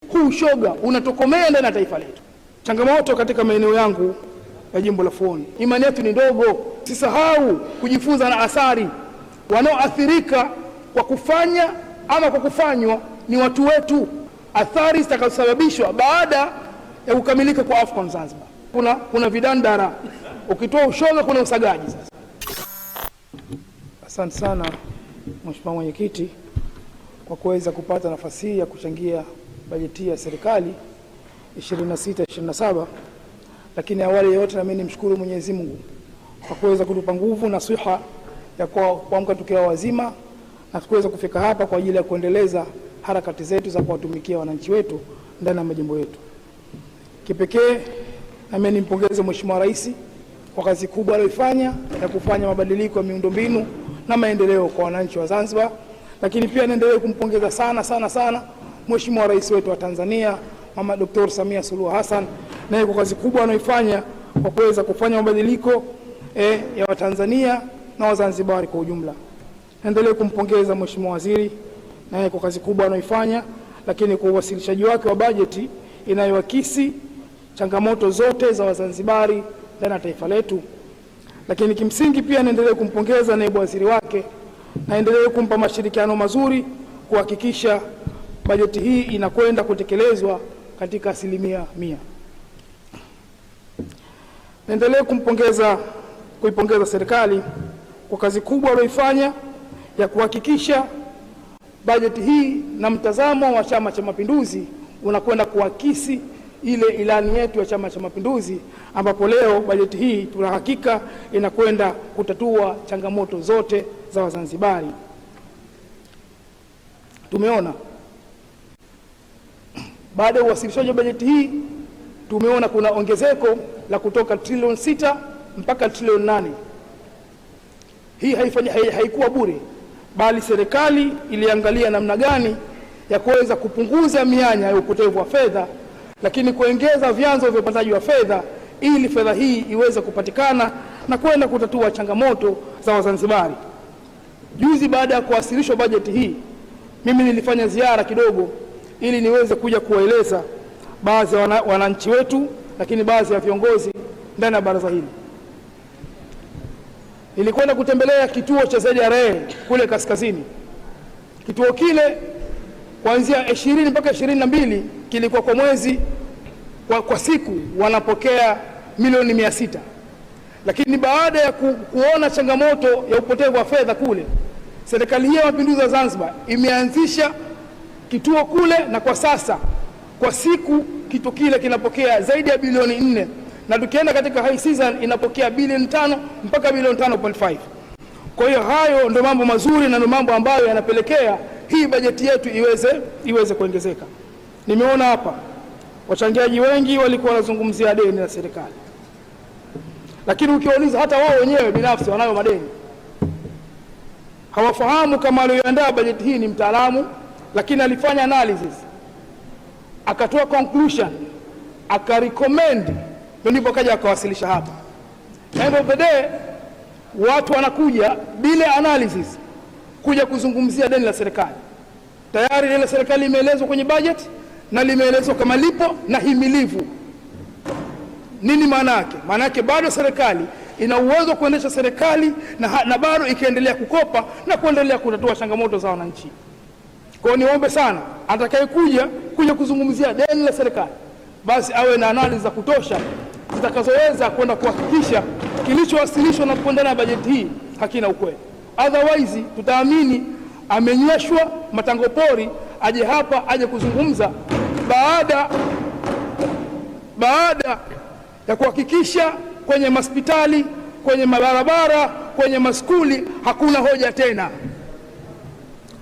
huu ushoga unatokomea ndani ya taifa letu. Changamoto katika maeneo yangu ya jimbo la Fuoni, imani yetu ni ndogo. Sisahau kujifunza na athari. Wanaoathirika kwa kufanya ama kwa kufanywa ni watu wetu. Athari zitakazosababishwa baada ya kukamilika kwa AFCON Zanzibar. Kuna vidandara, ukitoa ushoga kuna usagaji. Sasa asante sana Mheshimiwa Mwenyekiti kwa kuweza kupata nafasi hii ya kuchangia bajeti ya serikali 26-27. Lakini awali yote na mimi nimshukuru Mwenyezi Mungu kwa kuweza kutupa nguvu na siha ya kuamka tukiwa wazima na kuweza kufika hapa kwa ajili ya kuendeleza harakati zetu za kuwatumikia wananchi wetu ndani ya majimbo yetu. Kipekee na mimi nimpongeze Mheshimiwa Rais kwa kazi kubwa aliyofanya ya kufanya mabadiliko ya miundombinu na maendeleo kwa wananchi wa Zanzibar. Lakini pia naendelee kumpongeza sana Mheshimiwa Rais wetu wa Tanzania Mama Dr. Samia Suluhu Hassan naye kwa kazi kubwa anayoifanya kwa kuweza kufanya mabadiliko ya Watanzania na Wazanzibari kwa ujumla. Naendelee kumpongeza Mheshimiwa Waziri naye kwa kazi kubwa anayoifanya, lakini kwa uwasilishaji wake wa bajeti inayoakisi changamoto zote za Wazanzibari ndani ya taifa letu. Lakini kimsingi pia naendelee kumpongeza naibu waziri wake, naendelee kumpa mashirikiano mazuri kuhakikisha bajeti hii inakwenda kutekelezwa katika 100%. Naendelee kuipongeza serikali kwa kazi kubwa aliyoifanya ya kuhakikisha bajeti hii na mtazamo wa Chama cha Mapinduzi unakwenda kuakisi ile ilani yetu ya Chama cha Mapinduzi, ambapo leo bajeti hii tuna hakika inakwenda kutatua changamoto zote za Wazanzibari. Tumeona baada ya uwasilishaji wa bajeti hii, tumeona kuna ongezeko la kutoka trilioni 6 mpaka trilioni 8. Hii haikuwa bure, bali serikali iliangalia namna gani ya kuweza kupunguza mianya ya upotevu wa fedha, lakini kuongeza vyanzo vya upataji wa fedha ili fedha hii iweze kupatikana na kwenda kutatua changamoto za Wazanzibari. Juzi baada ya kuwasilishwa bajeti hii, mimi nilifanya ziara kidogo ili niweze kuja kuwaeleza baadhi ya wananchi wetu, lakini baadhi ya viongozi ndani ya baraza hili. Nilikwenda kutembelea kituo cha ZRA kule kaskazini. Kituo kile kuanzia 20 mpaka 22 kilikuwa kwa mwezi kwa siku wanapokea milioni 600. Lakini baada ya kuona changamoto ya upotevu wa fedha kule, serikali hii ya Mapinduzi ya Zanzibar imeanzisha kituo kule, na kwa sasa kwa siku kituo kile kinapokea zaidi ya bilioni 4, na tukienda katika high season inapokea bilioni 5 mpaka bilioni 5.5. Kwa hiyo hayo ndio mambo mazuri na ndio mambo ambayo yanapelekea hii bajeti yetu iweze kuongezeka. Nimeona hapa wachangiaji wengi walikuwa wanazungumzia deni la serikali, lakini ukiuliza hata wao wenyewe binafsi wanayo madeni. Hawafahamu kama aliyoandaa bajeti hii ni mtaalamu, lakini alifanya analysis, akatoa conclusion, akarecommend, ndipo kaja akawasilisha hapa. Na hivyo baadaye watu wanakuja bila analysis kuja kuzungumzia deni la serikali. Tayari deni la serikali limeelezwa kwenye budget na limeelezwa kama lipo na himilivu. Nini maana yake? Maana yake bado serikali ina uwezo kuendesha serikali na bado ikaendelea kukopa na kuendelea kutatua changamoto za wananchi. Kwa hiyo niombe sana atakayekuja kuzungumzia deni la serikali basi awe na analysis za kutosha zitakazoweza kwenda kuhakikisha kilichowasilishwa na kuendana na bajeti hii hakina ukweli. Otherwise tutaamini amenyweshwa matango pori aje hapa aje kuzungumza baada ya kuhakikisha kwenye hospitali, kwenye mabarabara, kwenye maskuli hakuna hoja tena.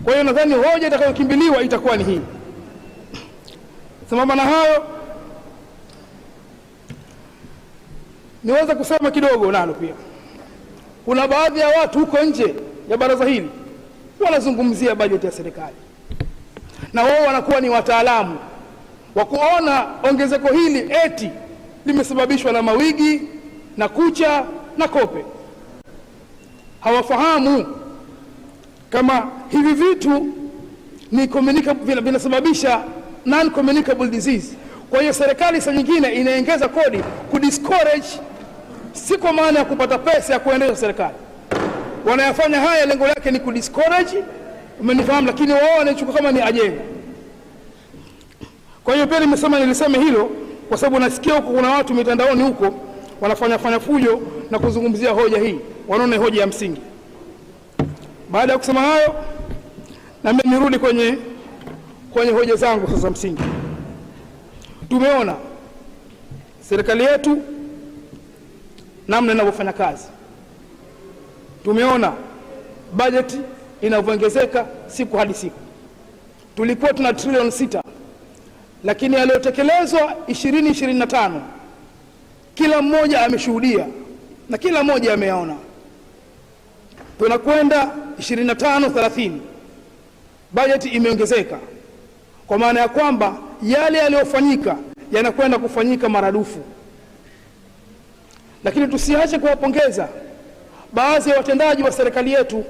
Kwa hiyo nadhani hoja itakayokimbiliwa itakuwa ni hii. Sambamba na hayo, niweza kusema kidogo nalo pia. Kuna baadhi ya watu huko nje ya baraza hili wanazungumzia bajeti ya serikali, na wao wanakuwa ni wataalamu wa kuona ongezeko hili eti limesababishwa na mawigi na kucha na kope. Hawafahamu kama hivi vitu ni vinasababisha non-communicable disease. Kwa hiyo serikali saa nyingine inaongeza kodi kudiscourage, si kwa maana ya kupata pesa ya kuendesha serikali. Wanayafanya haya lengo lake ni kudiscourage, umenifahamu, lakini wao wanachukua kama ni ajenda. Kwa hiyo pia niliseme hilo kwa sababu nasikia huko kuna watu mitandaoni huko wanafanya fujo na kuzungumzia hoja hii, wanaona hoja ya msingi. Baada ya kusema hayo, na mimi nirudi kwenye hoja zangu sasa msingi. Tumeona serikali yetu namna inavyofanya kazi. Tumeona bajeti inavyoongezeka siku hadi siku. Tulikuwa tuna trilioni 6, lakini yaliyotekelezwa 2025 kila mmoja ameshuhudia na kila mmoja ameyaona. Tunakwenda 25-30, bajeti imeongezeka, kwa maana ya kwamba yale yaliyofanyika yanakwenda kufanyika maradufu. Lakini tusiache kuwapongeza baadhi ya watendaji wa serikali yetu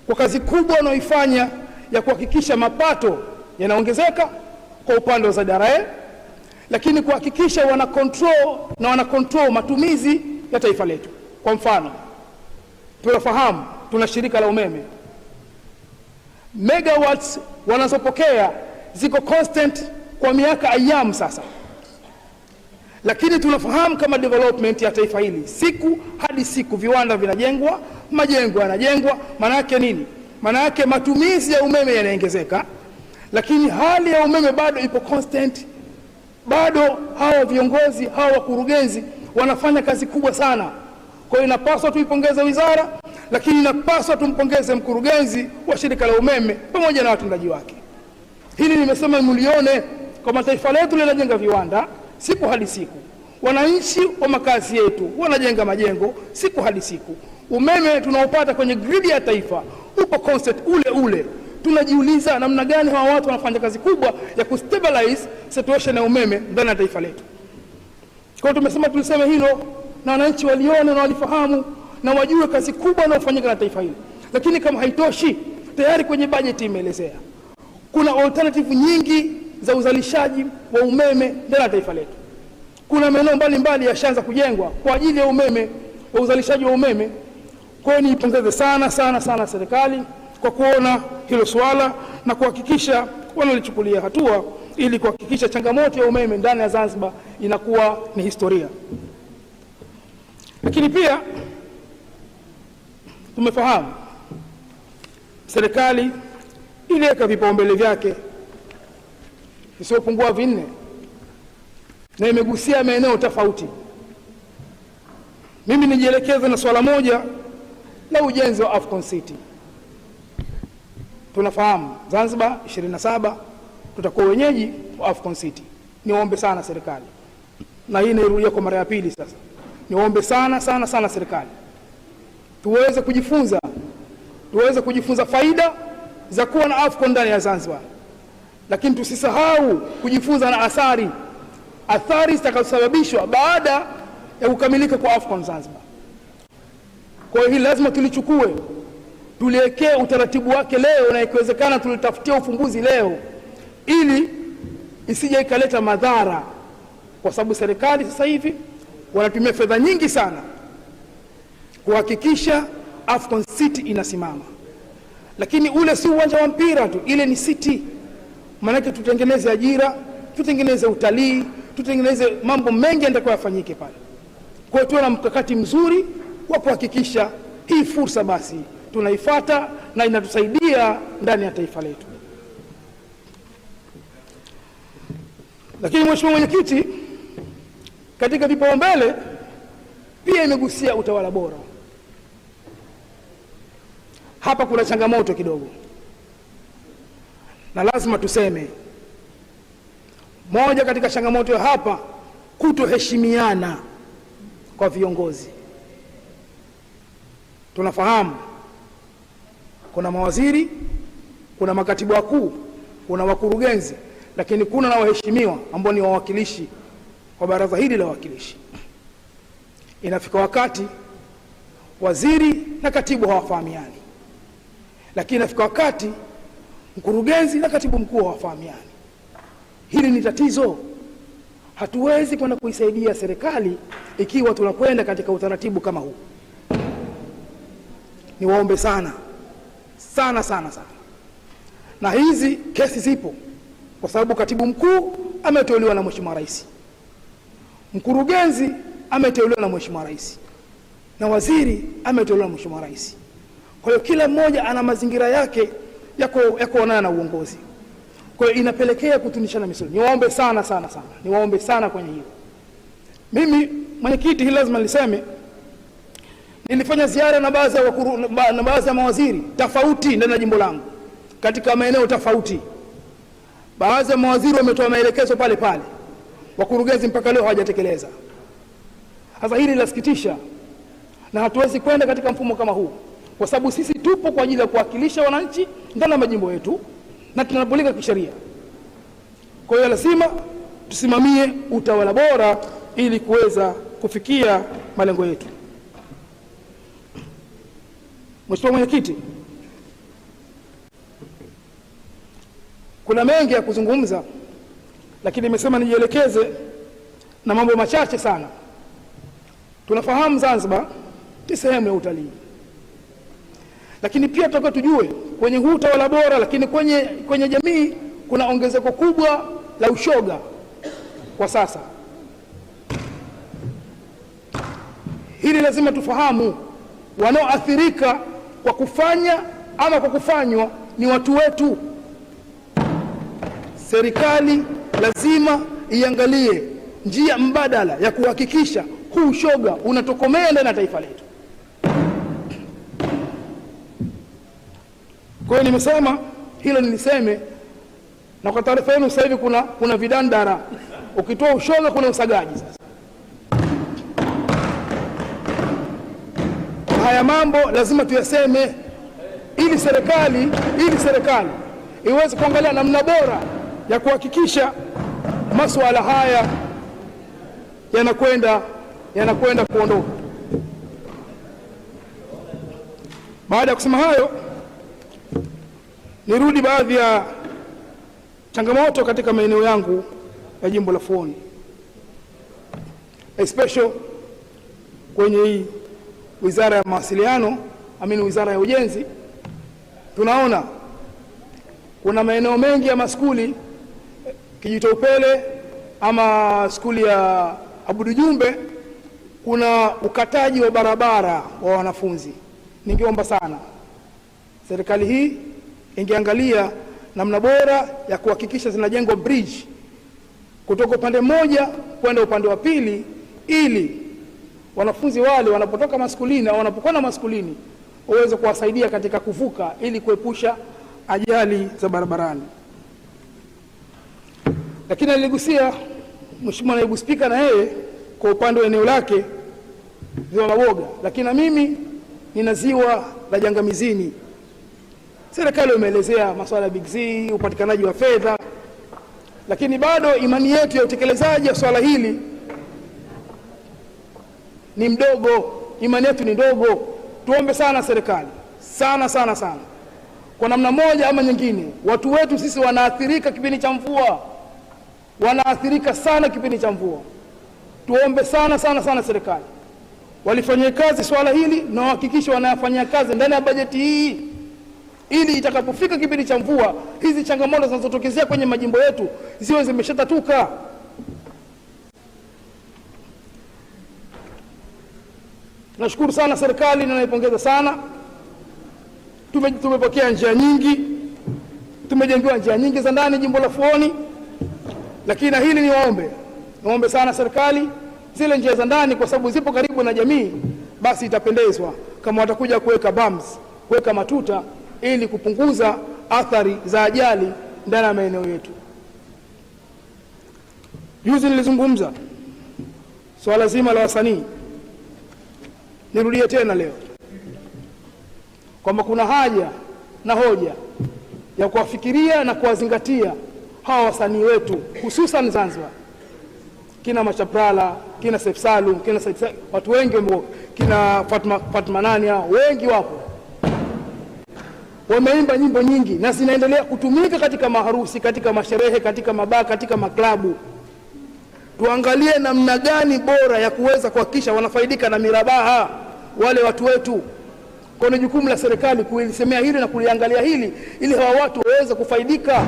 kwa kazi kubwa wanaoifanya ya kuhakikisha mapato yanaongezeka kwa upande wa idara, lakini kuhakikisha wana control matumizi ya taifa letu. Kwa mfano, tunafahamu tuna shirika la umeme, megawatts wanazopokea ziko constant kwa miaka ayyam sasa, lakini tunafahamu kama development ya taifa hili siku hadi siku viwanda vinajengwa, majengo yanajengwa. Maana yake nini? Maana yake matumizi ya umeme yanaongezeka, lakini hali ya umeme bado ipo constant. Bado hawa viongozi, hawa wakurugenzi wanafanya kazi kubwa sana. Kwa hiyo inapaswa tuipongeze wizara, lakini inapaswa tumpongeze mkurugenzi wa shirika la umeme pamoja na watendaji wake. Hili nimesema mlione, kwa taifa letu linajenga viwanda siku hadi siku. Wananchi wa makazi yetu wanajenga majengo siku hadi siku. Umeme tunaopata kwenye grid ya taifa upo constant ule. Tunajiuliza namna gani hawa watu wanafanya kazi kubwa ya kustabilize situation ya umeme ndani ya taifa letu. Kwa hiyo tumesema tuliseme hilo na wananchi walione na walifahamu na wajue kazi kubwa inayofanyika na taifa hili. Lakini kama haitoshi, tayari kwenye bajeti imeelezea kuna alternative nyingi za uzalishaji wa umeme ndani ya taifa letu. Kuna maeneo mbalimbali yashaanza kujengwa kwa ajili ya umeme, wa uzalishaji wa umeme. Kwa hiyo niipongeze sana serikali kwa kuona hilo swala na kuhakikisha wanalichukulia hatua ili kuhakikisha changamoto ya umeme ndani ya Zanzibar inakuwa ni historia. Lakini pia tumefahamu serikali iliweka vipaumbele vyake visiopungua 4 na imegusia maeneo tofauti. Mimi nijielekeze na swala moja la ujenzi wa Afcon City. Tunafahamu Zanzibar 27 tutakuwa wenyeji wa Afcon City. Niombe sana serikali, na hii nairudia kwa mara ya pili sasa, niombe sana serikali tuweze kujifunza faida za kuwa na Afcon ndani ya Zanzibar, lakini tusisahau kujifunza na athari zitakazosababishwa baada ya kukamilika kwa Afcon Zanzibar. Kwa hiyo hili lazima tulichukue, tuliwekee utaratibu wake leo, na ikiwezekana tulitafutia ufumbuzi leo ili isije ikaleta madhara, kwa sababu serikali sasa hivi wanatumia fedha nyingi sana kuhakikisha Afcon City inasimama. Lakini ule si uwanja wa mpira tu, ile ni city. Maana tutengeneze ajira, tutengeneze utalii, tutengeneze mambo mengi yatakuwa yafanyike pale. Kwa hiyo tuwe na mkakati mzuri wa kuhakikisha hii fursa basi tunaifuata na inatusaidia ndani ya taifa letu. Lakini Mheshimiwa Mwenyekiti, katika vipaumbele pia imegusia utawala bora. Hapa kuna changamoto kidogo, na lazima tuseme. Moja katika changamoto hapa, kutoheshimiana kwa viongozi. Tunafahamu kuna mawaziri, kuna makatibu wakuu, kuna wakurugenzi, lakini kuna na waheshimiwa ambao ni wawakilishi kwa baraza hili la wawakilishi. Inafika wakati waziri na katibu hawafahamiani, lakini inafika wakati mkurugenzi na katibu mkuu hawafahamiani. Hili ni tatizo. Hatuwezi kwenda kuisaidia serikali ikiwa tunakwenda katika utaratibu kama huu. Niwaombe sana sana sana sana, na hizi kesi zipo kwa sababu katibu mkuu ameteuliwa na Mheshimiwa Rais, mkurugenzi ameteuliwa na Mheshimiwa Rais, na waziri ameteuliwa na Mheshimiwa Rais. Kwa hiyo kila mmoja ana mazingira yake yako na uongozi. Kwa hiyo inapelekea kutunishana misuli. Niwaombe sana sana sana, niwaombe sana kwenye hilo. Mimi mwenyekiti, hili lazima niseme, nilifanya ziara na baadhi ya mawaziri tofauti ndani ya jimbo langu katika maeneo tofauti. Baadhi ya mawaziri wametoa maelekezo pale pale, wakurugenzi mpaka leo hawajatekeleza. Sasa hili linasikitisha, na hatuwezi kwenda katika mfumo kama huu, kwa sababu sisi tupo kwa ajili ya kuwakilisha wananchi ndani ya majimbo yetu na tunapoleka kisheria. Kwa hiyo lazima tusimamie utawala bora ili kuweza kufikia malengo yetu. Mheshimiwa Mwenyekiti, kuna mengi ya kuzungumza, lakini nimesema nijielekeze na mambo machache sana. Tunafahamu Zanzibar ni sehemu ya utalii, lakini pia tunataka tujue kwenye huu utawala bora, lakini kwenye jamii kuna ongezeko kubwa la ushoga kwa sasa. Hili lazima tufahamu. Wanaoathirika kwa kufanya ama kwa kufanywa ni watu wetu. Serikali lazima iangalie njia mbadala ya kuhakikisha huu ushoga unatokomea ndani ya taifa letu. Kwa hiyo nimesema hilo niliseme, na kwa taarifa yenu sasa hivi kuna vidandara. Ukitoa ushoga kuna usagaji. Sasa haya mambo lazima tuyaseme ili serikali iweze kuangalia namna bora ya kuhakikisha masuala haya yanakwenda kuondoka. Baada ya kusema hayo, nirudi baadhi ya changamoto katika maeneo yangu ya jimbo la Fuoni, especially kwenye hii Wizara ya Mawasiliano, Wizara ya Ujenzi. Tunaona kuna maeneo mengi ya maskuli, Kijito Upele ama skuli ya Abudu Jumbe, kuna ukataji wa barabara wa wanafunzi. Ningeomba sana serikali hii ingeangalia namna bora ya kuhakikisha zinajengwa bridge kutoka upande mmoja kwenda upande wa pili, ili wanafunzi wale wanapotoka maskulini au wanapokwenda maskulini waweze kuwasaidia katika kuvuka, ili kuepusha ajali za barabarani. Lakini niligusia Mheshimiwa Naibu Spika na yeye kwa upande wa eneo lake Ziwa Maboga, lakini na mimi nina ziwa la Jangamizini. Serikali imeelezea masuala ya Big Z, upatikanaji wa fedha, lakini bado imani yetu ya utekelezaji wa swala hili ni mdogo. Imani yetu ni ndogo. Tuombe sana serikali, sana sana sana, kwa namna moja ama nyingine. Watu wetu sisi wanaathirika kipindi cha mvua, wanaathirika sana kipindi cha mvua. Tuombe sana sana sana serikali walifanyie kazi swala hili na wahakikishe wanayafanyia kazi ndani ya bajeti hii, ili itakapofika kipindi cha mvua hizi changamoto zinazotokezea kwenye majimbo yetu ziwe zimeshatatuka. Nashukuru sana serikali na naipongeza sana. Tumepokea njia nyingi, tumejengewa njia nyingi za ndani jimbo la Fuoni, lakini hili niombe sana serikali, zile njia za ndani kwa sababu zipo karibu na jamii, basi itapendezwa kama watakuja kuweka bumps, kuweka matuta, ili kupunguza athari za ajali ndani ya maeneo yetu. Juzi nilizungumza swala zima la wasanii. Nirudie tena leo kwamba kuna haja na hoja ya kuwafikiria na kuwazingatia hawa wasanii wetu, hususan Zanzibar. Kina Machaprala, kina Seif Salum, kina watu wengi, kina Fatma Nani, wengi wapo. wameimba nyimbo nyingi na zinaendelea kutumika katika maharusi, katika masherehe, katika mabaa, katika maklabu. Tuangalie namna gani bora ya kuweza kuhakikisha wanafaidika na mirabaha wale watu wetu. Kwa ni jukumu la serikali kulisemea hili na kuliangalia hili ili hawa watu waweze kufaidika.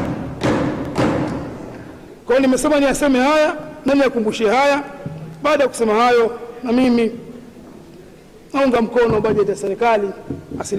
Kwa nimesema niaseme haya na niyakumbushie haya. Baada ya kusema hayo, na mimi naunga mkono bajeti ya serikali.